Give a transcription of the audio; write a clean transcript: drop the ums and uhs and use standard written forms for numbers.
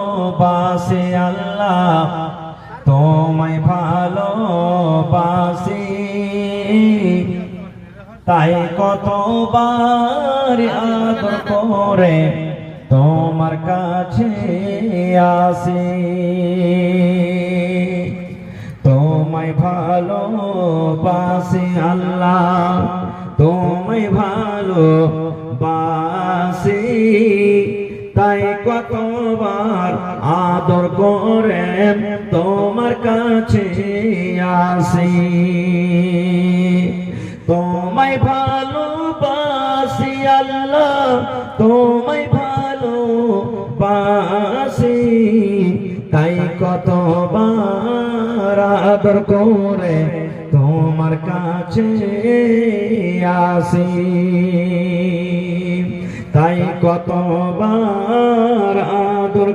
ভালোবাসি আল্লাহ তোমায় ভালোবাসি তাই কতবার আদর করে তোমার কাছে আসি তোমায় ভালোবাসি আল্লাহ তোমায় ভালোবাসি তাই কতবার আদর করে তোমার কাছে আসি তোমায় ভালোবাসি আল্লাহ তোমায় ভালোবাসি তাই কতবার আদর করে তোমার কাছে আসি তাই কতবার আদর